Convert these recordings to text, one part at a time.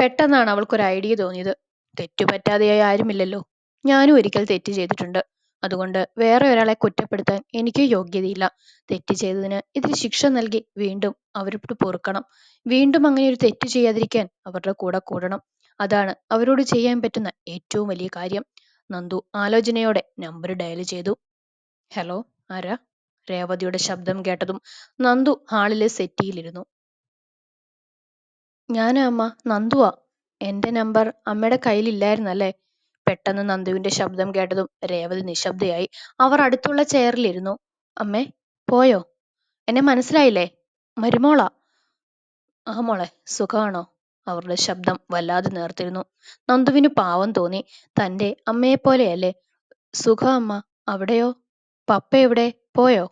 പെട്ടെന്നാണ് അവൾക്കൊരു ഐഡിയ തോന്നിയത്. തെറ്റുപറ്റാതെയായി ആരുമില്ലല്ലോ. ഞാനും ഒരിക്കൽ തെറ്റ് ചെയ്തിട്ടുണ്ട്. അതുകൊണ്ട് വേറെ ഒരാളെ കുറ്റപ്പെടുത്താൻ എനിക്ക് യോഗ്യതയില്ല. തെറ്റ് ചെയ്തതിന് ഇതിൽ ശിക്ഷ നൽകി വീണ്ടും അവരോട് പൊറുക്കണം. വീണ്ടും അങ്ങനെ ഒരു തെറ്റ് ചെയ്യാതിരിക്കാൻ അവരുടെ കൂടെ കൂടണം. അതാണ് അവരോട് ചെയ്യാൻ പറ്റുന്ന ഏറ്റവും വലിയ കാര്യം. നന്ദു ആലോചനയോടെ നമ്പർ ഡയൽ ചെയ്തു. ഹലോ, ആരാ? രേവതിയുടെ ശബ്ദം കേട്ടതും നന്ദു ഹാളിലെ സെറ്റിയിലിരുന്നു. ഞാനാ അമ്മ, നന്ദുവാ. എന്റെ നമ്പർ അമ്മയുടെ കയ്യിലില്ലായിരുന്നല്ലേ? പെട്ടെന്ന് നന്ദുവിന്റെ ശബ്ദം കേട്ടതും രേവതി നിശബ്ദയായി. അവർ അടുത്തുള്ള ചെയറിലിരുന്നു. അമ്മേ, പോയോ? എന്നെ മനസ്സിലായില്ലേ? മരുമോളാ. ആ മോളെ, സുഖമാണോ? അവരുടെ ശബ്ദം വല്ലാതെ നേർത്തിരുന്നു. നന്ദുവിന് പാവം തോന്നി. തന്റെ അമ്മയെപ്പോലെയല്ലേ? സുഖം അമ്മ. അവിടെയോ? പപ്പ എവിടെ? പോയോ?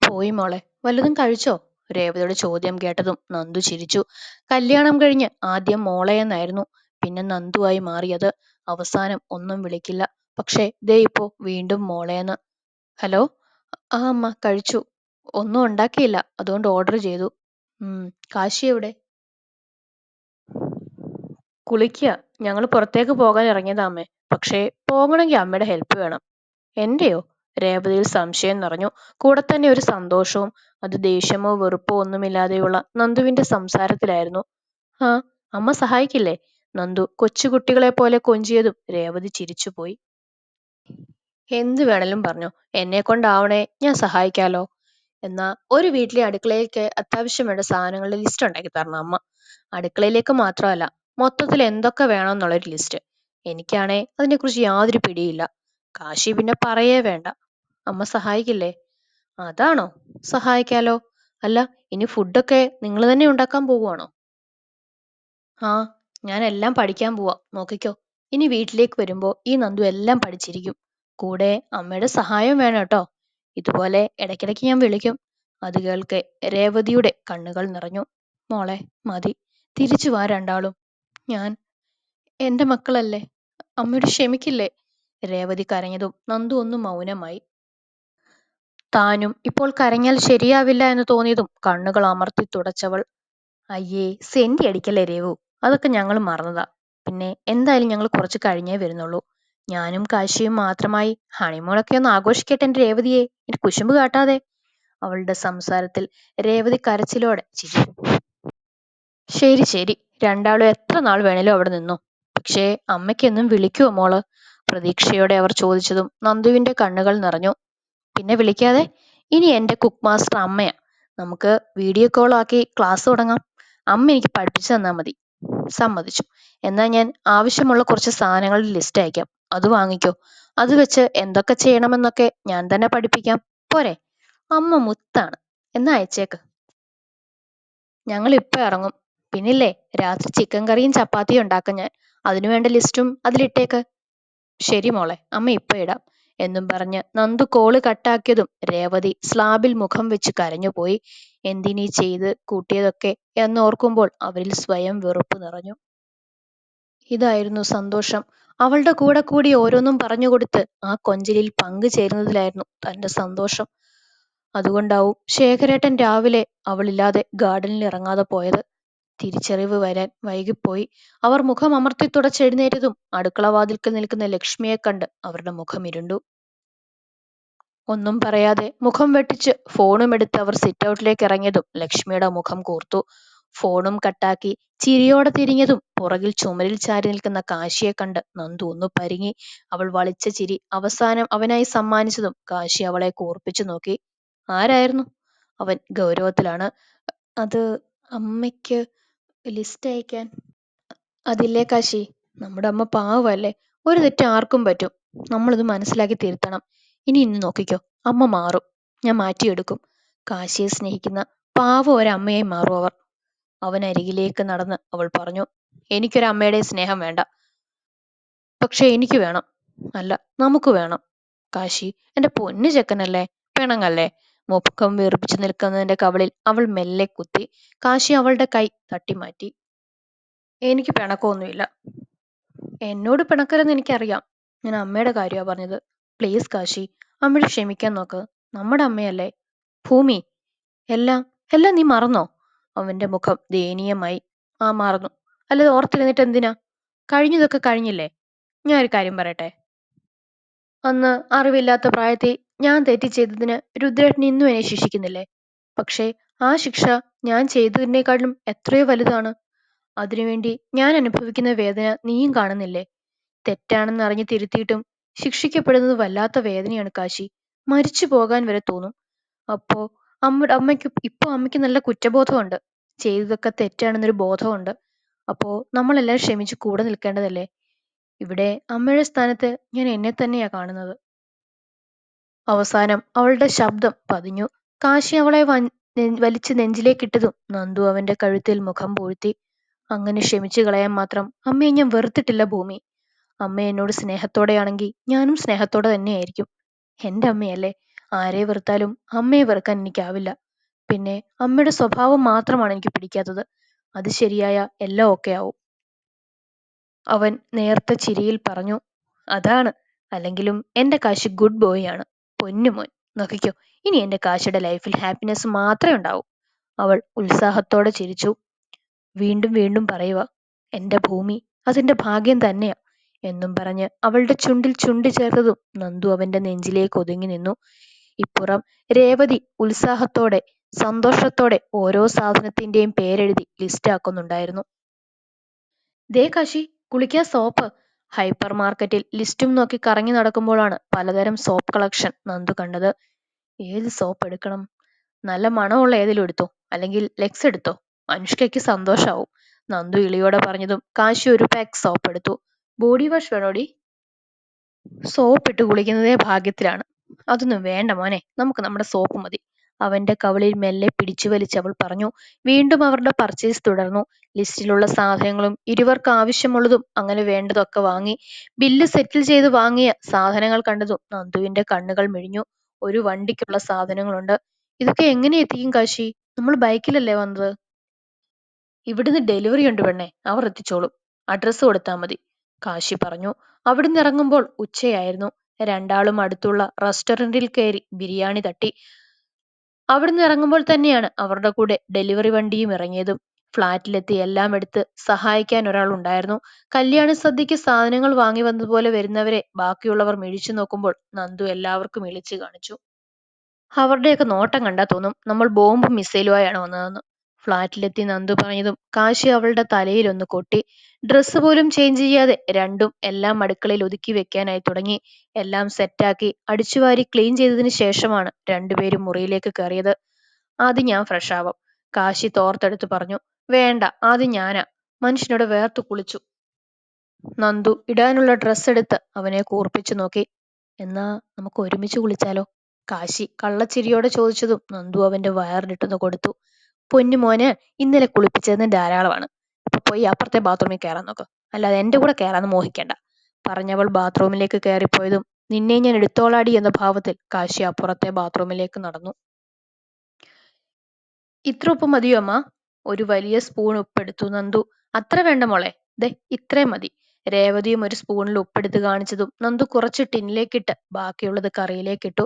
പോയി മോളെ. വല്ലതും കഴിച്ചോ? രേവതിയുടെ ചോദ്യം കേട്ടതും നന്ദു ചിരിച്ചു. കല്യാണം കഴിഞ്ഞ് ആദ്യം മോളെയെന്നായിരുന്നു, പിന്നെ നന്ദുവായി മാറിയത്. അവസാനം ഒന്നും വിളിക്കില്ല. പക്ഷേ ദേ ഇപ്പോ വീണ്ടും മോളേന്ന്. ഹലോ. ആ അമ്മ, കഴിച്ചു. ഒന്നും ഉണ്ടാക്കിയില്ല, അതുകൊണ്ട് ഓർഡർ ചെയ്തു. കാശി എവിടെ? കുളിക്കുക. ഞങ്ങൾ പുറത്തേക്ക് പോകാൻ ഇറങ്ങിയതാ അമ്മേ. പക്ഷേ പോകണമെങ്കിൽ അമ്മയുടെ ഹെൽപ്പ് വേണം. എന്റെയോ? രേവതിയിൽ സംശയം നിറഞ്ഞു. കൂടെ തന്നെ ഒരു സന്തോഷവും. അത് ദേഷ്യമോ വെറുപ്പോ ഒന്നുമില്ലാതെയുള്ള നന്ദുവിന്റെ സംസാരത്തിലായിരുന്നു. ആ, അമ്മ സഹായിക്കില്ലേ? നന്ദു കൊച്ചുകുട്ടികളെ പോലെ കൊഞ്ചിയതും രേവതി ചിരിച്ചുപോയി. എന്ത് വേണേലും പറഞ്ഞോ, എന്നെ കൊണ്ടാവണേ ഞാൻ സഹായിക്കാലോ. എന്നാ ഒരു വീട്ടിലെ അടുക്കളയിലേക്ക് അത്യാവശ്യം വേണ്ട സാധനങ്ങളുടെ ലിസ്റ്റ് ഉണ്ടാക്കി തരണം അമ്മ. അടുക്കളയിലേക്ക് മാത്രമല്ല, മൊത്തത്തിൽ എന്തൊക്കെ വേണമെന്നുള്ളൊരു ലിസ്റ്റ്. എനിക്കാണേ അതിനെക്കുറിച്ച് യാതൊരു പിടിയില്ല. കാശി പിന്നെ പറയേ വേണ്ട. അമ്മ സഹായിക്കില്ലേ? അതാണോ? സഹായിക്കാലോ. അല്ല, ഇനി ഫുഡൊക്കെ നിങ്ങൾ തന്നെ ഉണ്ടാക്കാൻ പോവുകയാണോ? ആ, ഞാൻ എല്ലാം പഠിക്കാൻ പോവാ, നോക്കിക്കോ. ഇനി വീട്ടിലേക്ക് വരുമ്പോ ഈ നന്ദു എല്ലാം പഠിച്ചിരിക്കും. കൂടെ അമ്മയുടെ സഹായം വേണം കേട്ടോ. ഇതുപോലെ ഇടയ്ക്കിടയ്ക്ക് ഞാൻ വിളിക്കും. അത് കേൾക്കെ രേവതിയുടെ കണ്ണുകൾ നിറഞ്ഞു. മോളെ, മതി. തിരിച്ചു വാ രണ്ടാളും. ഞാൻ എന്റെ മക്കളല്ലേ, അമ്മയോട് ക്ഷമിക്കില്ലേ? രേവതി കരഞ്ഞതും നന്ദു ഒന്ന് മൗനമായി. താനും ഇപ്പോൾ കരഞ്ഞാൽ ശരിയാവില്ല എന്ന് തോന്നിയതും കണ്ണുകൾ അമർത്തി തുടച്ചവൾ. അയ്യേ, സെന്റി അടിക്കല്ലേ രേവു. അതൊക്കെ ഞങ്ങൾ മറന്നതാ. പിന്നെ എന്തായാലും ഞങ്ങൾ കുറച്ച് കഴിഞ്ഞേ വരുന്നുള്ളൂ. ഞാനും കാശിയും മാത്രമായി ഹണിമൂണൊക്കെ ഒന്ന് ആഘോഷിക്കട്ടെ എന്റെ രേവതിയെ. എന്റെ കുശുമ്പ് കാട്ടാതെ. അവളുടെ സംസാരത്തിൽ രേവതി കരച്ചിലോടെ ചിരി. ശരി ശരി, രണ്ടാളും എത്ര നാൾ വേണേലും അവിടെ നിന്നോ. പക്ഷേ അമ്മയ്ക്കെന്നും വിളിക്കുവോ മോള്? പ്രതീക്ഷയോടെ അവർ ചോദിച്ചതും നന്ദുവിന്റെ കണ്ണുകൾ നിറഞ്ഞു. പിന്നെ വിളിക്കാതെ. ഇനി എന്റെ കുക്ക് മാസ്റ്റർ അമ്മയാ. നമുക്ക് വീഡിയോ കോൾ ആക്കി ക്ലാസ് തുടങ്ങാം. അമ്മ എനിക്ക് പഠിപ്പിച്ചു തന്നാ മതി. സമ്മതിച്ചു. എന്നാ ഞാൻ ആവശ്യമുള്ള കുറച്ച് സാധനങ്ങളുടെ ലിസ്റ്റ് അയക്കാം. അത് വാങ്ങിക്കോ. അത് വെച്ച് എന്തൊക്കെ ചെയ്യണമെന്നൊക്കെ ഞാൻ തന്നെ പഠിപ്പിക്കാം. പോരെ? അമ്മ മുത്താണ്. എന്നാ അയച്ചേക്ക്. ഞങ്ങൾ ഇപ്പൊ ഇറങ്ങും. പിന്നില്ലേ, രാത്രി ചിക്കൻ കറിയും ചപ്പാത്തിയും ഉണ്ടാക്കാം ഞാൻ. അതിനുവേണ്ട ലിസ്റ്റും അതിലിട്ടേക്ക്. ശരി മോളെ, അമ്മ ഇപ്പൊ ഇടാം. എന്നും പറഞ്ഞ് നന്ദു കോള് കട്ടാക്കിയതും രേവതി സ്ലാബിൽ മുഖം വെച്ച് കരഞ്ഞുപോയി. എന്തിനീ ചെയ്ത് കൂട്ടിയതൊക്കെ എന്നോർക്കുമ്പോൾ അവരിൽ സ്വയം വെറുപ്പ് നിറഞ്ഞു. ഇതായിരുന്നു സന്തോഷം. അവളുടെ കൂടെ കൂടി ഓരോന്നും പറഞ്ഞുകൊടുത്ത് ആ കൊഞ്ചലിൽ പങ്കുചേരുന്നതിലായിരുന്നു തന്റെ സന്തോഷം. അതുകൊണ്ടാവും ശേഖരേട്ടൻ രാവിലെ അവളില്ലാതെ ഗാർഡനിൽ ഇറങ്ങാതെ പോയത്. തിരിച്ചറിവ് വരാൻ വൈകിപ്പോയി. അവർ മുഖം അമർത്തി തുടച്ചെഴുന്നേറ്റതും അടുക്കളവാതിൽക്കൽ നിൽക്കുന്ന ലക്ഷ്മിയെ കണ്ട് അവരുടെ മുഖം ഇരുണ്ടു. ഒന്നും പറയാതെ മുഖം വെട്ടിച്ച് ഫോണും എടുത്ത് അവർ സിറ്റൗട്ടിലേക്ക് ഇറങ്ങിയതും ലക്ഷ്മിയുടെ മുഖം കൂർത്തു. ഫോണും കട്ടാക്കി ചിരിയോടെ തിരിഞ്ഞതും പുറകിൽ ചുമരിൽ ചാരി നിൽക്കുന്ന കാശിയെ കണ്ട് നന്ദു ഒന്ന് പരിങ്ങി. അവൾ വളിച്ച ചിരി അവസാനം അവനായി സമ്മാനിച്ചതും കാശി അവളെ കൂർപ്പിച്ചു നോക്കി. ആരായിരുന്നു? അവൻ ഗൗരവത്തിലാണ്. അത് അമ്മയ്ക്ക് ലിസ്റ്റ് അയക്കാൻ. അതില്ലേ കാശി, നമ്മുടെ അമ്മ പാവല്ലേ. ഒരു തെറ്റ് ആർക്കും പറ്റും. നമ്മളിത് മനസ്സിലാക്കി തിരുത്തണം. ഇനി നോക്കിക്കോ, അമ്മ മാറും. ഞാൻ മാറ്റിയെടുക്കും. കാശിയെ സ്നേഹിക്കുന്ന പാവം ഒരമ്മയായി മാറും അവർ. അവനരികിലേക്ക് നടന്ന് അവൾ പറഞ്ഞു. എനിക്കൊരമ്മയുടെ സ്നേഹം വേണ്ട. പക്ഷെ എനിക്ക് വേണം. അല്ല, നമുക്ക് വേണം. കാശി എന്റെ പൊന്നു ചെക്കനല്ലേ, പിണങ്ങല്ലേ. മുഖം വീർപ്പിച്ചു നിൽക്കുന്നതിന്റെ കവളിൽ അവൾ മെല്ലെ കുത്തി. കാശി അവളുടെ കൈ തട്ടിമാറ്റി. എനിക്ക് പിണക്കമൊന്നുമില്ല. എന്നോട് പിണക്കരുതെന്ന് എനിക്കറിയാം. ഞാൻ അമ്മയുടെ കാര്യമാ പറഞ്ഞത്. പ്ലീസ് കാശി, അമ്മയോട് ക്ഷമിക്കാൻ നോക്ക്. നമ്മുടെ അമ്മയല്ലേ. ഭൂമി, എല്ലാം എല്ലാം നീ മറന്നോ? അവന്റെ മുഖം ദയനീയമായി. ആ മാറുന്നു. അല്ലാതെ ഓർത്തിരുന്നിട്ട് എന്തിനാ? കഴിഞ്ഞതൊക്കെ കഴിഞ്ഞില്ലേ? ഞാനൊരു കാര്യം പറയട്ടെ. അന്ന് അറിവില്ലാത്ത പ്രായത്തിൽ ഞാൻ തെറ്റ് ചെയ്തതിന് രുദ്രേട്ടൻ ഇന്നും എന്നെ ശിക്ഷിക്കുന്നില്ലേ? പക്ഷേ ആ ശിക്ഷ ഞാൻ ചെയ്തതിനേക്കാളും എത്രയോ വലുതാണ്. അതിനുവേണ്ടി ഞാൻ അനുഭവിക്കുന്ന വേദന നീയും കാണുന്നില്ലേ? തെറ്റാണെന്ന് അറിഞ്ഞ് തിരുത്തിയിട്ടും ശിക്ഷിക്കപ്പെടുന്നത് വല്ലാത്ത വേദനയാണ് കാശി. മരിച്ചു പോകാൻ വരെ തോന്നും. അപ്പോ അമ്മയ്ക്ക് നല്ല കുറ്റബോധമുണ്ട്. ചെയ്തതൊക്കെ തെറ്റാണെന്നൊരു ബോധമുണ്ട്. അപ്പോ നമ്മളെല്ലാം ക്ഷമിച്ച് കൂടെ നിൽക്കേണ്ടതല്ലേ? ഇവിടെ അമ്മയുടെ സ്ഥാനത്ത് ഞാൻ എന്നെ തന്നെയാ കാണുന്നത്. അവസാനം അവളുടെ ശബ്ദം പതിഞ്ഞു. കാശി അവളെ വലിച്ച് നെഞ്ചിലേക്കിട്ടതും നന്ദു അവന്റെ കഴുത്തിൽ മുഖം പൂഴ്ത്തി. അങ്ങനെ ക്ഷമിച്ചു കളയാൻ മാത്രം അമ്മയെ ഞാൻ വെറുത്തിട്ടില്ല ഭൂമി. അമ്മ എന്നോട് സ്നേഹത്തോടെയാണെങ്കിൽ ഞാനും സ്നേഹത്തോടെ തന്നെയായിരിക്കും. എന്റെ അമ്മയല്ലേ. ആരെ വെറുത്താലും അമ്മയെ വെറുക്കാൻ എനിക്കാവില്ല. പിന്നെ അമ്മയുടെ സ്വഭാവം മാത്രമാണ് എനിക്ക് പിടിക്കാത്തത്. അത് ശരിയായ എല്ലാം ഓക്കെ ആവും. അവൻ നേർത്ത ചിരിയിൽ പറഞ്ഞു. അതാണ്. അല്ലെങ്കിലും എന്റെ കാശി ഗുഡ് ബോയ് ആണ്. പൊന്നുമോൻ. നോക്കിക്കോ, ഇനി എന്റെ കാശിയുടെ ലൈഫിൽ ഹാപ്പിനെസ് മാത്രമേ ഉണ്ടാവൂ. അവൾ ഉത്സാഹത്തോടെ ചിരിച്ചു. വീണ്ടും വീണ്ടും പറയുക, എന്റെ ഭൂമി അതെന്റെ ഭാഗ്യം തന്നെയാ എന്നും പറഞ്ഞ് അവളുടെ ചുണ്ടിൽ ചുണ്ട് ചേർത്തതും നന്ദു അവന്റെ നെഞ്ചിലേക്ക് ഒതുങ്ങി നിന്നു. ഇപ്പുറം രേവതി ഉത്സാഹത്തോടെ സന്തോഷത്തോടെ ഓരോ സാധനത്തിന്റെയും പേരെഴുതി ലിസ്റ്റ് ആക്കുന്നുണ്ടായിരുന്നു. ദേ കാശി, കുളിക്കാൻ സോപ്പ്. ഹൈപ്പർ മാർക്കറ്റിൽ ലിസ്റ്റും നോക്കി കറങ്ങി നടക്കുമ്പോഴാണ് പലതരം സോപ്പ് കളക്ഷൻ നന്ദു കണ്ടത്. ഏത് സോപ്പ് എടുക്കണം? നല്ല മണമുള്ള ഏതെങ്കിലും എടുത്തോ, അല്ലെങ്കിൽ ലെക്സ് എടുത്തോ. അനുഷ്കയ്ക്ക് സന്തോഷാവും. നന്ദു ഇളിയോടെ പറഞ്ഞതും കാശി ഒരു പാക്ക് സോപ്പ് എടുത്തു. ബോഡി വാഷ് വേണോടി? സോപ്പിട്ട് കുളിക്കുന്നതേ ഭാഗ്യത്തിലാണ്. അതൊന്നും വേണ്ട മോനെ, നമുക്ക് നമ്മുടെ സോപ്പ് മതി. അവന്റെ കവിളിൽ മെല്ലെ പിടിച്ചു വലിച്ചവൾ പറഞ്ഞു. വീണ്ടും അവരുടെ പർച്ചേസ് തുടർന്നു. ലിസ്റ്റിലുള്ള സാധനങ്ങളും ഇരുവർക്ക് ആവശ്യമുള്ളതും അങ്ങനെ വേണ്ടതൊക്കെ വാങ്ങി. ബില്ല് സെറ്റിൽ ചെയ്ത് വാങ്ങിയ സാധനങ്ങൾ കണ്ടതും നന്ദുവിന്റെ കണ്ണുകൾ മിഴിഞ്ഞു. ഒരു വണ്ടിക്കുള്ള സാധനങ്ങളുണ്ട്. ഇതൊക്കെ എങ്ങനെ എത്തിക്കും കാശി? നമ്മൾ ബൈക്കിലല്ലേ വന്നത്? ഇവിടുന്ന് ഡെലിവറി ഉണ്ട് പെണ്ണെ, അവർ എത്തിച്ചോളും. അഡ്രസ്സ് കൊടുത്താൽ മതി, കാശി പറഞ്ഞു. അവിടുന്ന് ഇറങ്ങുമ്പോൾ ഉച്ചയായിരുന്നു. രണ്ടാളും അടുത്തുള്ള റെസ്റ്റോറന്റിൽ കയറി ബിരിയാണി തട്ടി. അവിടുന്ന് ഇറങ്ങുമ്പോൾ തന്നെയാണ് അവരുടെ കൂടെ ഡെലിവറി വണ്ടിയും ഇറങ്ങിയതും. ഫ്ളാറ്റിലെത്തി എല്ലാം എടുത്ത് സഹായിക്കാൻ ഒരാൾ ഉണ്ടായിരുന്നു. കല്യാണ സദ്യക്ക് സാധനങ്ങൾ വാങ്ങി വന്നതുപോലെ വരുന്നവരെ ബാക്കിയുള്ളവർ മിഴിച്ചു നോക്കുമ്പോൾ നന്ദു എല്ലാവർക്കും ഇളിച്ചു കാണിച്ചു. അവരുടെയൊക്കെ നോട്ടം കണ്ടാ തോന്നും നമ്മൾ ബോംബും മിസൈലുമായാണ് വന്നതെന്ന്. ഫ്ളാറ്റിലെത്തി നന്ദു പറഞ്ഞതും കാശി അവളുടെ തലയിലൊന്ന് കൊട്ടി. ഡ്രസ്സ് പോലും ചേഞ്ച് ചെയ്യാതെ രണ്ടും എല്ലാം അടുക്കളയിൽ ഒതുക്കി വെക്കാനായി തുടങ്ങി. എല്ലാം സെറ്റാക്കി അടിച്ചുവാരി ക്ലീൻ ചെയ്തതിന് ശേഷമാണ് രണ്ടുപേരും മുറിയിലേക്ക് കയറിയത്. ആദ്യം ഞാൻ ഫ്രഷ് ആവാം, കാശി തോർത്തെടുത്ത് പറഞ്ഞു. വേണ്ട, ആദ്യം ഞാനാ. മനുഷ്യനോട് വേർത്തു കുളിച്ചു. നന്ദു ഇടാനുള്ള ഡ്രസ്സ് എടുത്ത് അവനെ കൂർപ്പിച്ചു നോക്കി. എന്നാ നമുക്ക് ഒരുമിച്ച് കുളിച്ചാലോ? കാശി കള്ളച്ചിരിയോടെ ചോദിച്ചതും നന്ദു അവന്റെ വയറിലിട്ടൊന്ന് കൊടുത്തു. പൊന്നുമോന്, ഇന്നലെ കുളിപ്പിച്ചതിന് ധാരാളമാണ്. ഇപ്പൊ പോയി അപ്പുറത്തെ ബാത്റൂമിൽ കയറാൻ നോക്ക്. അല്ലാതെ എന്റെ കൂടെ കയറാന്ന് മോഹിക്കണ്ട, പറഞ്ഞവൾ ബാത്റൂമിലേക്ക് കയറിപ്പോയതും നിന്നെ ഞാൻ എടുത്തോളാടി എന്ന ഭാവത്തിൽ കാശി അപ്പുറത്തെ ബാത്റൂമിലേക്ക് നടന്നു. ഇത്ര ഉപ്പ് മതിയോ അമ്മ? ഒരു വലിയ സ്പൂൺ ഉപ്പെടുത്തു നന്ദു. അത്ര വേണ്ട മോളെ, ദേ ഇത്രയും മതി. രേവതിയും ഒരു സ്പൂണിൽ ഉപ്പെടുത്ത് കാണിച്ചതും നന്ദു കുറച്ച് ടിന്നിലേക്കിട്ട് ബാക്കിയുള്ളത് കറിയിലേക്കിട്ടു.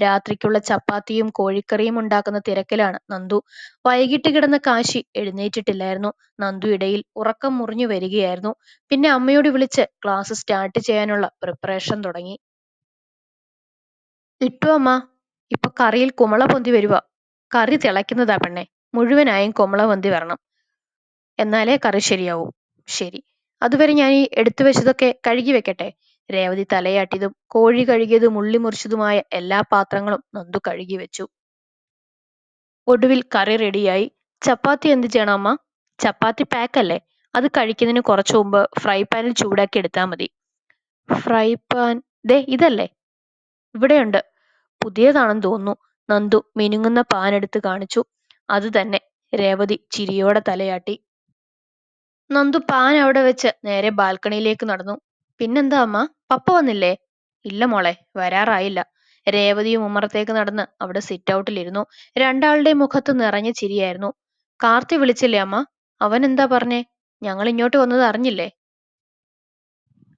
രാത്രിക്കുള്ള ചപ്പാത്തിയും കോഴിക്കറിയും ഉണ്ടാക്കുന്ന തിരക്കിലാണ് നന്ദു. വൈകിട്ട് കിടന്ന കാശി എഴുന്നേറ്റിട്ടില്ലായിരുന്നു. നന്ദു ഇടയിൽ ഉറക്കം മുറിഞ്ഞു വരികയായിരുന്നു. പിന്നെ അമ്മയോട് വിളിച്ച് ക്ലാസ് സ്റ്റാർട്ട് ചെയ്യാനുള്ള പ്രിപ്പറേഷൻ തുടങ്ങി. ഇട്ടു അമ്മ. ഇപ്പൊ കറിയിൽ കുമള പൊന്തി വരുക. കറി തിളയ്ക്കുന്നതാ പെണ്ണെ. മുഴുവനായും കുമള പൊന്തി വരണം, എന്നാലേ കറി ശരിയാവൂ. ശരി, അതുവരെ ഞാൻ ഈ എടുത്തു വെച്ചതൊക്കെ കഴുകി വെക്കട്ടെ. രേവതി തലയാട്ടിയതും കോഴി കഴുകിയതും ഉള്ളി മുറിച്ചതുമായ എല്ലാ പാത്രങ്ങളും നന്ദു കഴുകി വെച്ചു. ഒടുവിൽ കറി റെഡിയായി. ചപ്പാത്തി എന്ത് ചെയ്യണം അമ്മ? ചപ്പാത്തി പാക്കല്ലേ, അത് കഴിക്കുന്നതിന് കുറച്ചു മുമ്പ് ഫ്രൈ പാനിൽ ചൂടാക്കി എടുത്താൽ മതി. ഫ്രൈ പാൻ ദേ ഇതല്ലേ? ഇവിടെയുണ്ട്. പുതിയതാണെന്ന് തോന്നുന്നു. നന്ദു മിനുങ്ങുന്ന പാൻ എടുത്ത് കാണിച്ചു. അത് തന്നെ. രേവതി ചിരിയോടെ തലയാട്ടി. നന്ദു പാൻ അവിടെ വെച്ച് നേരെ ബാൽക്കണിയിലേക്ക് നടന്നു. പിന്നെന്താ അമ്മ, പപ്പ വന്നില്ലേ? ഇല്ല മോളെ, വരാറായില്ല. രേവതിയും ഉമ്മറത്തേക്ക് നടന്ന് അവിടെ സിറ്റ് ഔട്ടിലിരുന്നു. രണ്ടാളുടെയും മുഖത്ത് നിറഞ്ഞ ചിരിയായിരുന്നു. കാർത്തി വിളിച്ചില്ലേ അമ്മ? അവൻ എന്താ പറഞ്ഞേ? ഞങ്ങൾ ഇങ്ങോട്ട് വന്നത് അറിഞ്ഞില്ലേ?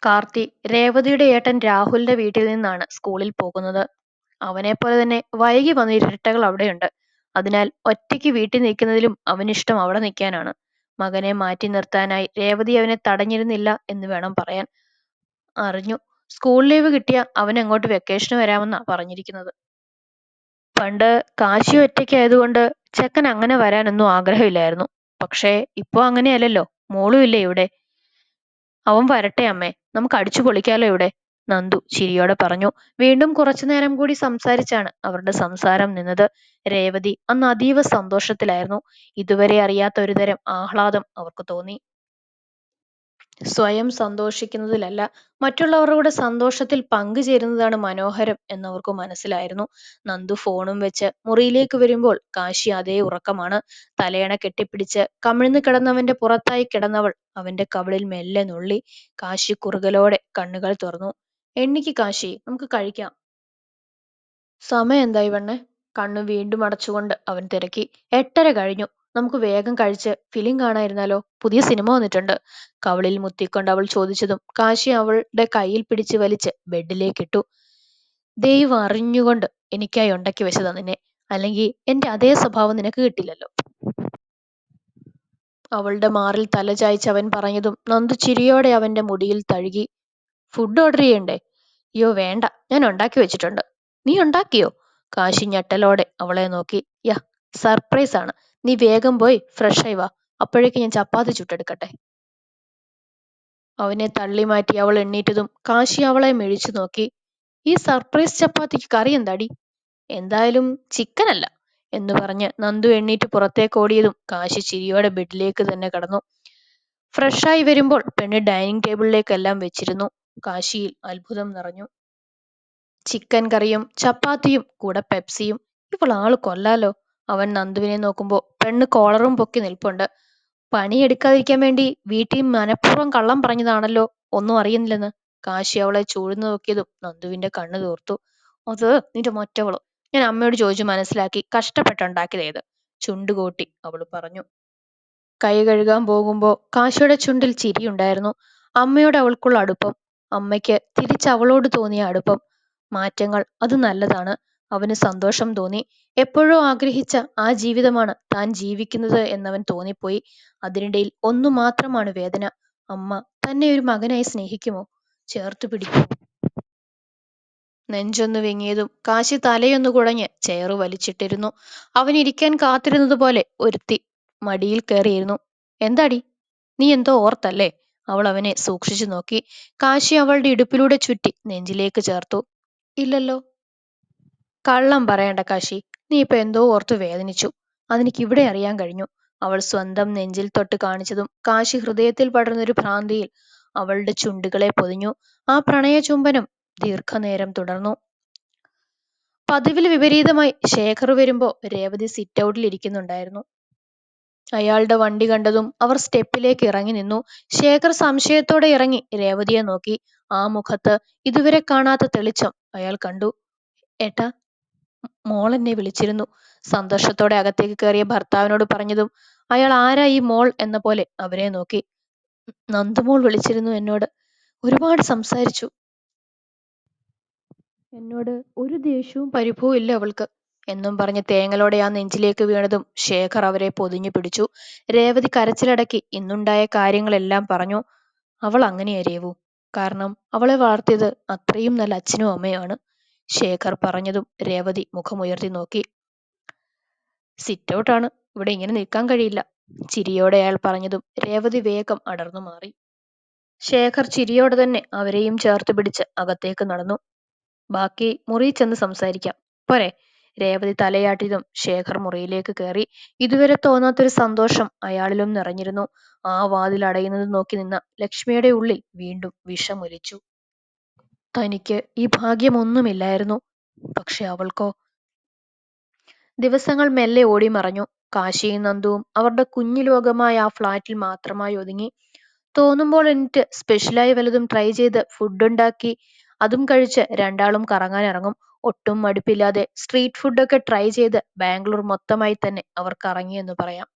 കാർത്തി രേവതിയുടെ ഏട്ടൻ രാഹുലിന്റെ വീട്ടിൽ നിന്നാണ് സ്കൂളിൽ പോകുന്നത്. അവനെപ്പോലെ തന്നെ വൈകി വന്ന ഇരട്ടകൾ അവിടെയുണ്ട്. അതിനാൽ ഒറ്റയ്ക്ക് വീട്ടിൽ നിൽക്കുന്നതിലും അവനിഷ്ടം അവിടെ നിൽക്കാനാണ്. മകനെ മാറ്റി നിർത്താനായി രേവതി അവനെ തടഞ്ഞിരുന്നില്ല എന്ന് വേണം പറയാൻ. അറിഞ്ഞു. സ്കൂൾ ലീവ് കിട്ടിയ അവൻ അങ്ങോട്ട് വെക്കേഷന് വരാമെന്നാ പറഞ്ഞിരിക്കുന്നത്. പണ്ട് കാശി ഒറ്റയ്ക്കായതുകൊണ്ട് ചെക്കൻ അങ്ങനെ വരാനൊന്നും ആഗ്രഹമില്ലായിരുന്നു. പക്ഷേ ഇപ്പോ അങ്ങനെയല്ലല്ലോ. മോളും ഇല്ലേ ഇവിടെ. അവൻ വരട്ടെ അമ്മേ, നമുക്ക് അടിച്ചു പൊളിക്കാലോ ഇവിടെ, നന്ദു ചിരിയോടെ പറഞ്ഞു. വീണ്ടും കുറച്ചുനേരം കൂടി സംസാരിച്ചാണ് അവരുടെ സംസാരം നിന്നത്. രേവതി അന്ന് അതീവ സന്തോഷത്തിലായിരുന്നു. ഇതുവരെ അറിയാത്ത ഒരുതരം ആഹ്ലാദം അവർക്ക് തോന്നി. സ്വയം സന്തോഷിക്കുന്നതിലല്ല, മറ്റുള്ളവരുടെ സന്തോഷത്തിൽ പങ്കുചേരുന്നതാണ് മനോഹരം എന്നവർക്ക് മനസ്സിലായിരുന്നു. നന്ദു ഫോണും വെച്ച് മുറിയിലേക്ക് വരുമ്പോൾ കാശി അതേ ഉറക്കമാണ്. തലയണ കെട്ടിപ്പിടിച്ച് കമിഴ്ന്നു കിടന്നവന്റെ പുറത്തായി കിടന്നവൾ അവന്റെ കവിളിൽ മെല്ലെ നുള്ളി. കാശി കുറുകലോടെ കണ്ണുകൾ തുറന്നു. എണ്ണിക്ക് കാശി, നമുക്ക് കഴിക്കാം. സമയം എന്തായി വണ്ണേ? കണ്ണു വീണ്ടും അടച്ചുകൊണ്ട് അവൻ തിരക്കി. 8:30 കഴിഞ്ഞു. നമുക്ക് വേഗം കഴിച്ച് ഫിലിം കാണാതിരുന്നാലോ? പുതിയ സിനിമ വന്നിട്ടുണ്ട്. കവിളിൽ മുത്തിക്കൊണ്ട് അവൾ ചോദിച്ചതും കാശി അവളുടെ കയ്യിൽ പിടിച്ച് വലിച്ച് ബെഡിലേക്കിട്ടു. ദൈവം അറിഞ്ഞുകൊണ്ട് എനിക്കായി ഉണ്ടാക്കി വെച്ചതാ നിന്നെ. അല്ലെങ്കിൽ എന്റെ അതേ സ്വഭാവം നിനക്ക് കിട്ടില്ലല്ലോ. അവളുടെ മാറിൽ തല ചായ്ച്ച് അവൻ പറഞ്ഞതും നന്ദു ചിരിയോടെ അവന്റെ മുടിയിൽ തഴുകി. ഫുഡ് ഓർഡർ ചെയ്യണ്ടേ? അയ്യോ വേണ്ട, ഞാൻ ഉണ്ടാക്കി വെച്ചിട്ടുണ്ട്. നീ ഉണ്ടാക്കിയോ? കാശി ഞെട്ടലോടെ അവളെ നോക്കി. യാ, സർപ്രൈസ് ആണ്. നീ വേഗം പോയി ഫ്രഷ് ആയി വാ. അപ്പോഴേക്ക് ഞാൻ ചപ്പാത്തി ചുട്ടെടുക്കട്ടെ. അവനെ തള്ളി മാറ്റി അവൾ എണ്ണീറ്റതും കാശി അവളെ മിഴിച്ചു നോക്കി. ഈ സർപ്രൈസ് ചപ്പാത്തിക്ക് കറി എന്താടി? എന്തായാലും ചിക്കൻ അല്ല എന്ന് പറഞ്ഞ് നന്ദു എണ്ണീറ്റ് പുറത്തേക്ക് ഓടിയതും കാശി ചിരിയോടെ ബെഡിലേക്ക് തന്നെ കടന്നു. ഫ്രഷായി വരുമ്പോൾ പെണ്ണ് ഡൈനിങ് ടേബിളിലേക്കെല്ലാം വെച്ചിരുന്നു. കാശിയിൽ അത്ഭുതം നിറഞ്ഞു. ചിക്കൻ കറിയും ചപ്പാത്തിയും കൂടെ പെപ്സിയും. ഇപ്പോൾ ആള് കൊല്ലാലോ. അവൻ നന്ദുവിനെ നോക്കുമ്പോ പെണ്ണ് കോളറും പൊക്കി നിൽപ്പുണ്ട്. പണിയെടുക്കാതിരിക്കാൻ വേണ്ടി വീട്ടിൽ മനഃപൂർവ്വം കള്ളം പറഞ്ഞതാണല്ലോ, ഒന്നും അറിയുന്നില്ലെന്ന്. കാശി അവളെ ചൂഴ്ന്നു നോക്കിയതും നന്ദുവിന്റെ കണ്ണു തോർത്തു. അത് നിന്റെ മൊറ്റവളോ. ഞാൻ അമ്മയോട് ചോദിച്ചു മനസ്സിലാക്കി കഷ്ടപ്പെട്ടുണ്ടാക്കിയതേത്, ചുണ്ടുകൂട്ടി അവള് പറഞ്ഞു. കൈ കഴുകാൻ പോകുമ്പോ കാശിയുടെ ചുണ്ടിൽ ചിരിയുണ്ടായിരുന്നു. അമ്മയോട് അവൾക്കുള്ള അടുപ്പം, അമ്മയ്ക്ക് തിരിച്ച് അവളോട് തോന്നിയ അടുപ്പം. മാറ്റങ്ങൾ അത് നല്ലതാണ്. അവന് സന്തോഷം തോന്നി. എപ്പോഴോ ആഗ്രഹിച്ച ആ ജീവിതമാണ് താൻ ജീവിക്കുന്നത് എന്നവൻ തോന്നിപ്പോയി. അതിനിടയിൽ ഒന്നു മാത്രമാണ് വേദന. അമ്മ തന്നെ ഒരു മകനായി സ്നേഹിക്കുമോ? ചേർത്തു പിടിക്കുമോ? നെഞ്ചൊന്നു വിങ്ങിയതും കാശി തലയൊന്നു കുടഞ്ഞ് ചെയറു വലിച്ചിട്ടിരുന്നു. അവനിരിക്കാൻ കാത്തിരുന്നതുപോലെ ഒരുത്തി മടിയിൽ കയറിയിരുന്നു. എന്താടി, നീ എന്തോ ഓർത്തല്ലേ? അവൾ അവനെ സൂക്ഷിച്ചു നോക്കി. കാശി അവളുടെ ഇടുപ്പിലൂടെ ചുറ്റി നെഞ്ചിലേക്ക് ചേർത്തു. ഇല്ലല്ലോ. കള്ളം പറയണ്ട കാശി, നീ ഇപ്പൊ എന്തോ ഓർത്തു വേദനിച്ചു. അതെനിക്ക് ഇവിടെ അറിയാൻ കഴിഞ്ഞു. അവൾ സ്വന്തം നെഞ്ചിൽ തൊട്ട് കാണിച്ചതും കാശി ഹൃദയത്തിൽ പടർന്നൊരു ഭ്രാന്തിയിൽ അവളുടെ ചുണ്ടുകളെ പൊതിഞ്ഞു. ആ പ്രണയ ചുംബനം ദീർഘനേരം തുടർന്നു. പതിവിൽ വിപരീതമായി ശേഖർ വരുമ്പോ രേവതി സിറ്റ് ഔട്ടിൽ ഇരിക്കുന്നുണ്ടായിരുന്നു. അയാളുടെ വണ്ടി കണ്ടതും അവർ സ്റ്റെപ്പിലേക്ക് ഇറങ്ങി നിന്നു. ശേഖർ സംശയത്തോടെ ഇറങ്ങി രേവതിയെ നോക്കി. ആ മുഖത്ത് ഇതുവരെ കാണാത്ത തെളിച്ചം അയാൾ കണ്ടു. ഏട്ടാ, മോൾ എന്നെ വിളിച്ചിരുന്നു. സന്തോഷത്തോടെ അകത്തേക്ക് കയറിയ ഭർത്താവിനോട് പറഞ്ഞതും അയാൾ ആരാ ഈ മോൾ എന്ന പോലെ അവരെ നോക്കി. നന്ദുമോൾ വിളിച്ചിരുന്നു എന്നോട്. ഒരുപാട് സംസാരിച്ചു. എന്നോട് ഒരു ദേഷ്യവും പരിഭവവും ഇല്ല അവൾക്ക് എന്നും പറഞ്ഞ് തേങ്ങലോടെ ആ നെഞ്ചിലേക്ക് വീണതും ശേഖർ അവരെ പൊതിഞ്ഞു പിടിച്ചു. രേവതി കരച്ചിലടക്കി ഇന്നുണ്ടായ കാര്യങ്ങളെല്ലാം പറഞ്ഞു. അവൾ അങ്ങനെയാ രേവു. കാരണം അവളെ വളർത്തിയത് അത്രയും നല്ല അച്ഛനും അമ്മയുമാണ്. ശേഖർ പറഞ്ഞതും രേവതി മുഖമുയർത്തി നോക്കി. സിറ്റ് ഔട്ടാണ്, ഇവിടെ ഇങ്ങനെ നിൽക്കാൻ കഴിയില്ല. ചിരിയോടെ അയാൾ പറഞ്ഞതും രേവതി വേഗം അടർന്നു മാറി. ശേഖർ ചിരിയോടെ തന്നെ അവരെയും ചേർത്ത് പിടിച്ച് അകത്തേക്ക് നടന്നു. ബാക്കി മുറിയിൽ ചെന്ന് സംസാരിക്കാം, പോരെ? രേവതി തലയാട്ടിയതും ശേഖർ മുറിയിലേക്ക് കയറി. ഇതുവരെ തോന്നാത്തൊരു സന്തോഷം അയാളിലും നിറഞ്ഞിരുന്നു. ആ വാതിൽ അടയുന്നത് നോക്കി നിന്ന ലക്ഷ്മിയുടെ ഉള്ളിൽ വീണ്ടും വിഷമൊലിച്ചു. തനിക്ക് ഈ ഭാഗ്യമൊന്നുമില്ലായിരുന്നു. പക്ഷെ അവൾക്കോ? ദിവസങ്ങൾ മെല്ലെ ഓടിമറഞ്ഞു. കാശിയും നന്ദുവും അവരുടെ കുഞ്ഞു ലോകമായ ആ ഫ്ലാറ്റിൽ മാത്രമായി ഒതുങ്ങി. തോന്നുമ്പോൾ എന്നിട്ട് സ്പെഷ്യലായി വല്ലതും ട്രൈ ചെയ്ത് ഫുഡ് ഉണ്ടാക്കി അതും കഴിച്ച് രണ്ടാളും കറങ്ങാനിറങ്ങും. ഒട്ടും മടുപ്പില്ലാതെ സ്ട്രീറ്റ് ഫുഡൊക്കെ ട്രൈ ചെയ്ത് ബാംഗ്ലൂർ മൊത്തമായി തന്നെ അവർ കറങ്ങിയെന്ന് പറയാം.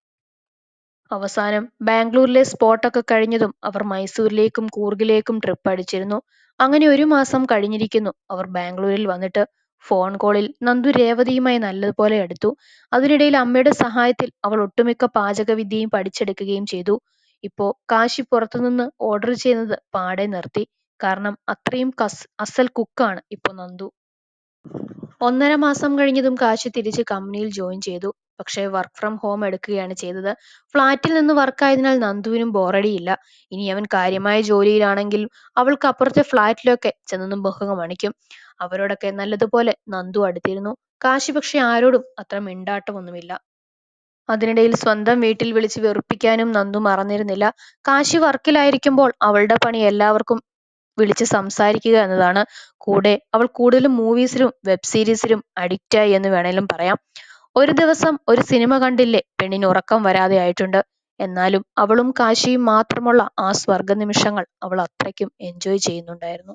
അവസാനം ബാംഗ്ലൂരിലെ സ്പോട്ടൊക്കെ കഴിഞ്ഞതും അവർ മൈസൂരിലേക്കും കൂർഗിലേക്കും ട്രിപ്പ് അടിച്ചിരുന്നു. അങ്ങനെ 1 മാസം കഴിഞ്ഞിരിക്കുന്നു അവർ ബാംഗ്ലൂരിൽ വന്നിട്ട്. ഫോൺ കോളിൽ നന്ദു രേവതിയുമായി നല്ലതുപോലെ അടുത്തു. അതിനിടയിൽ അമ്മയുടെ സഹായത്തിൽ അവൾ ഒട്ടുമിക്ക പാചകവിദ്യയും പഠിച്ചെടുക്കുകയും ചെയ്തു. ഇപ്പോ കാശി പുറത്തുനിന്ന് ഓർഡർ ചെയ്യുന്നത് പാടെ നിർത്തി. കാരണം അത്രയും അസൽ കുക്കാണ് ഇപ്പൊ നന്ദു. 1.5 മാസം കഴിഞ്ഞതും കാശി തിരിച്ച് കമ്പനിയിൽ ജോയിൻ ചെയ്തു. പക്ഷേ വർക്ക് ഫ്രം ഹോം എടുക്കുകയാണ് ചെയ്തത്. ഫ്ളാറ്റിൽ നിന്ന് വർക്കായതിനാൽ നന്ദുവിനും ബോറടിയില്ല. ഇനി അവൻ കാര്യമായ ജോലിയിലാണെങ്കിൽ അവൾക്ക് അപ്പുറത്തെ ഫ്ളാറ്റിലൊക്കെ ചെന്നൊന്ന് മുഖമണിക്കും. അവരോടൊക്കെ നല്ലതുപോലെ നന്ദു അടുത്തിരുന്നു. കാശി പക്ഷെ ആരോടും അത്ര മിണ്ടാട്ടമൊന്നുമില്ല. അതിനിടയിൽ സ്വന്തം വീട്ടിൽ വിളിച്ച് വെറുപ്പിക്കാനും നന്ദു മറന്നിരുന്നില്ല. കാശി വർക്കിലായിരിക്കുമ്പോൾ അവളുടെ പണി എല്ലാവർക്കും വിളിച്ച് സംസാരിക്കുക എന്നതാണ്. കൂടെ അവൾ കൂടുതലും മൂവീസിലും വെബ് സീരീസിലും അഡിക്റ്റായി എന്ന് വേണേലും പറയാം. ഒരു ദിവസം ഒരു സിനിമ കണ്ടില്ലേ പെണ്ണിന് ഉറക്കം വരാതെ ആയിട്ടുണ്ട്. എന്നാലും അവളും കാശിയും മാത്രമുള്ള ആ സ്വർഗ നിമിഷങ്ങൾ അവൾ അത്രയ്ക്കും എൻജോയ് ചെയ്യുന്നുണ്ടായിരുന്നു.